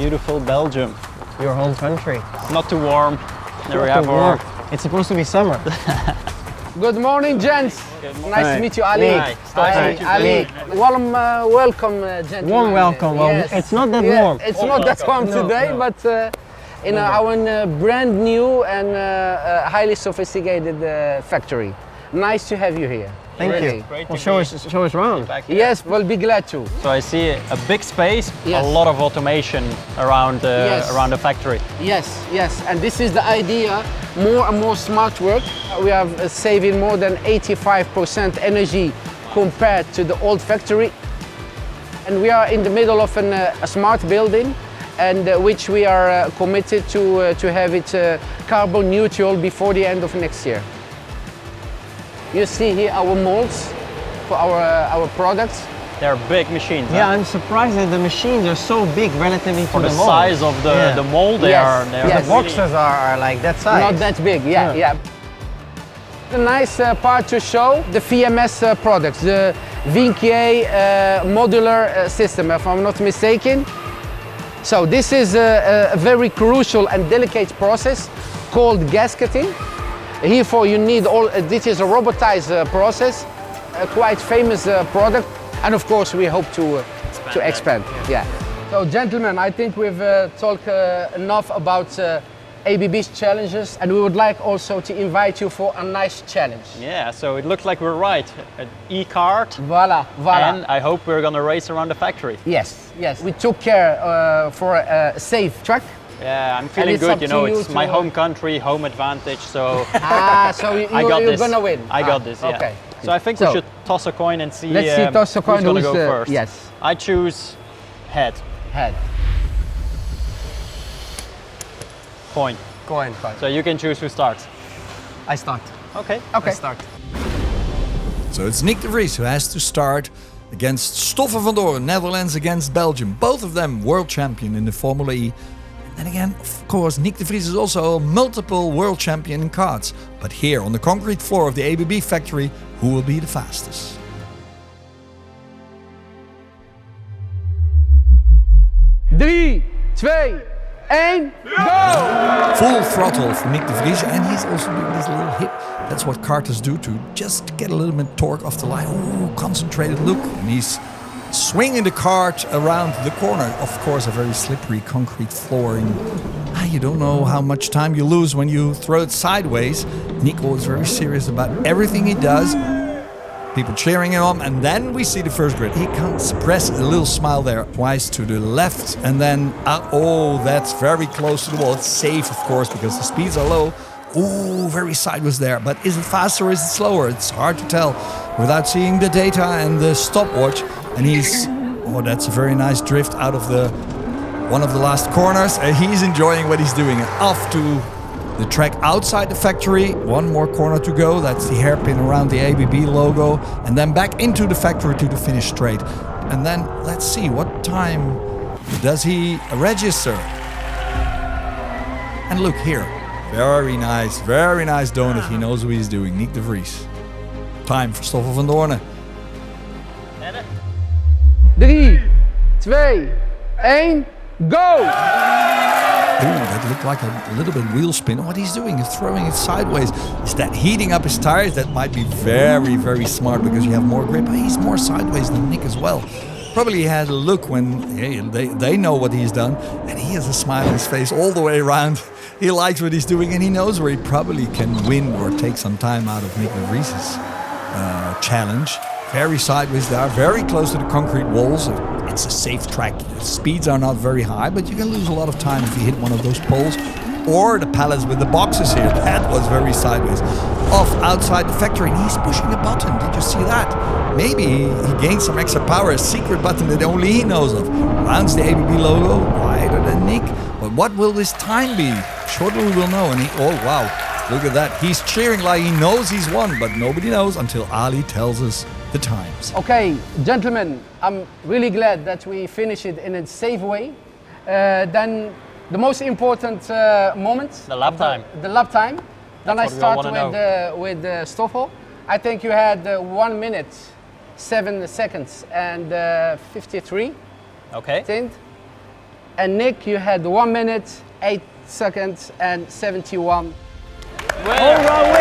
beautiful Belgium. Your home country. Not too warm. There we Not have too our... warm. It's supposed to be summer. Good morning, gents. Nice to meet you, Ali. Hi. Hi, Ali. Warm welcome, gentlemen. Warm welcome. Well, Yes. it's not that Yeah, warm. It's not that warm today, but in our brand new and highly sophisticated factory. Nice to have you here. Thank Really. you. Great Well, to show us around. back here. Yes, we'll be glad to. So I see a big space, Yes. a lot of automation around Yes. around the factory. Yes, yes, and this is the idea, more and more smart work. We are saving more than 85% energy compared to the old factory. And we are in the middle of a smart building, and which we are committed to have it carbon neutral before the end of next year. You see here our molds for our products. They're big machines. Yeah, huh? I'm surprised that the machines are so big relatively For to the the mold. size of the mold, they Yes. are Yes. The boxes are like that size. Not that big, yeah. The nice part to show the VMS products, the Vinquier modular system, if I'm not mistaken. So this is a very crucial and delicate process called gasketing. Herefore you need this is a robotized process, a quite famous product, and of course we hope to expand. Yeah. So gentlemen, I think we've talked enough about ABB's challenges, and we would like also to invite you for a nice challenge. Yeah, so it looks like we're right. An e-kart. Voilà. And I hope we're gonna race around the factory. Yes. We took care for a safe track. Yeah, I'm feeling it's good. up You know, to you it's my to- home country, home advantage. So So I got you're this. gonna win. I got this. Yeah. Okay. So I think we should toss a coin and see. Let's see, toss a coin, who's gonna who's go the- first. yes. I choose head. Head. Coin. Coin. So you can choose who starts. I start. Okay. Okay. I start. So it's Nyck de Vries who has to start against Stoffel Vandoorne, Netherlands against Belgium. Both of them world champion in the Formula E. And then again, of course, Nyck de Vries is also a multiple world champion in karts. But here on the concrete floor of the ABB factory, who will be the fastest? Drie, twee, één, go! Full throttle for Nyck de Vries, and he's also doing this little hip. That's what karters do to just get a little bit torque off the line. Ooh, concentrated look. And he's swinging the kart around the corner. Of course, a very slippery concrete floor. And you don't know how much time you lose when you throw it sideways. Nico is very serious about everything he does. People cheering him on, and then we see the first grid. He can't suppress a little smile there. Twice to the left, and then oh, that's very close to the wall. It's safe, of course, because the speeds are low. Ooh, very sideways there. But is it faster or is it slower? It's hard to tell without seeing the data and the stopwatch. And that's a very nice drift out of one of the last corners. He's enjoying what he's doing. Off to the track outside the factory. One more corner to go. That's the hairpin around the ABB logo. And then back into the factory to the finish straight. And then let's see, what time does he register? And look here. Very nice donut. He knows what he's doing. Nyck de Vries. Time for Stoffel Vandoorne. 3, 2, 1, go! Ooh, that looked like a little bit wheel spin. What he's doing is throwing it sideways. Is that heating up his tires? That might be very, very smart because you have more grip. But he's more sideways than Nyck as well. Probably had a look when they know what he's done. And he has a smile on his face all the way around. He likes what he's doing and he knows where he probably can win or take some time out of Nyck de Vries' challenge. Very sideways there, very close to the concrete walls. It's a safe track. The speeds are not very high, but you can lose a lot of time if you hit one of those poles. Or the pallets with the boxes here. That was very sideways. Off outside the factory, and he's pushing a button. Did you see that? Maybe he gained some extra power, a secret button that only he knows of. Rounds the ABB logo, wider than Nyck. But what will this time be? Shortly we will know. And oh wow, look at that. He's cheering like he knows he's won, but nobody knows until Ali tells us the times. Okay, gentlemen, I'm really glad that we finish it in a safe way. Then the most important moment. The lap time. The lap time. Then I That's what we all start with Stoffel. I think you had 1 minute, 7 seconds and 53. Okay. Think. And Nyck, you had 1 minute, 8 seconds and 71. All right,